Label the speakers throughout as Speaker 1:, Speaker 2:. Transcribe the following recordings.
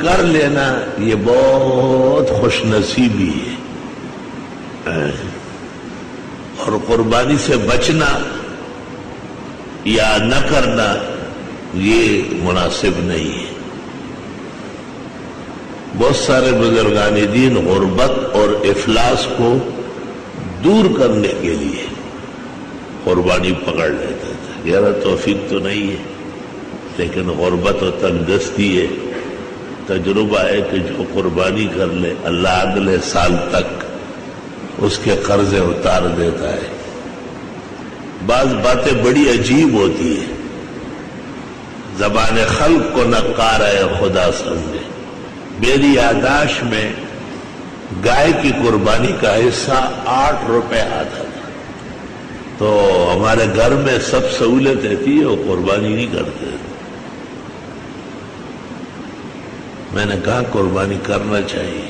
Speaker 1: کر لینا یہ بہت خوش نصیبی ہے، اور قربانی سے بچنا یا نہ کرنا یہ مناسب نہیں ہے۔ بہت سارے بزرگان دین غربت اور افلاس کو دور کرنے کے لیے قربانی پکڑ لیتے تھے۔ یار توفیق تو نہیں ہے، لیکن غربت و تنگدستی ہے۔ تجربہ ہے کہ جو قربانی کر لے اللہ اگلے سال تک اس کے قرضے اتار دیتا ہے۔ بعض باتیں بڑی عجیب ہوتی ہیں، زبان خلق کو نقار ہے خدا سمجھے۔ میری یادداشت میں گائے کی قربانی کا حصہ 8 روپے آتا تھا، تو ہمارے گھر میں سب سہولتیں تھی، وہ قربانی نہیں کرتے۔ میں نے کہا قربانی کرنا چاہیے۔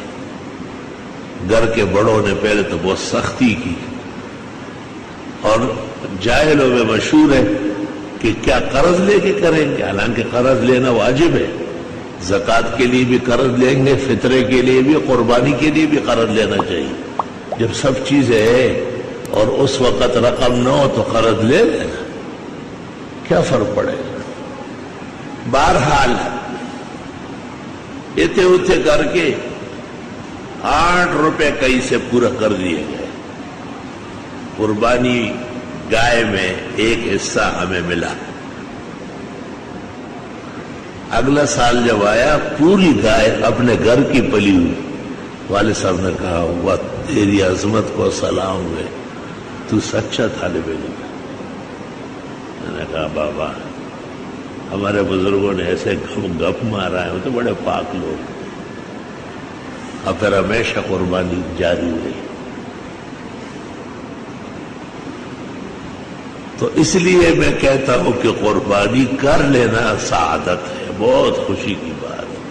Speaker 1: گھر کے بڑوں نے پہلے تو بہت سختی کی، اور جاہلوں میں مشہور ہے کہ کیا قرض لے کے کریں گے، حالانکہ قرض لینا واجب ہے۔ زکوٰۃ کے لیے بھی قرض لیں گے، فطرے کے لیے بھی، قربانی کے لیے بھی قرض لینا چاہیے۔ جب سب چیزیں ہیں اور اس وقت رقم نہ ہو تو قرض لے لینا، کیا فرق پڑے گا۔ بہرحال اتنے اتنے کر کے 8 روپے کہیں سے پورا کر دیے گئے۔ قربانی گائے میں ایک حصہ ہمیں ملا۔ اگلا سال جب آیا پوری گائے اپنے گھر کی پلی ہوئی۔ والد صاحب نے کہا واہ تیری عظمت کو سلام ہوئے، تو سچا طالب علم ہے۔ میں نے کہا بابا ہمارے بزرگوں نے ایسے گپ مارا ہے، وہ تو بڑے پاک لوگ۔ اور پھر ہمیشہ قربانی جاری رہی۔ تو اس لیے میں کہتا ہوں کہ قربانی کر لینا سعادت ہے، بہت خوشی کی بات ہے۔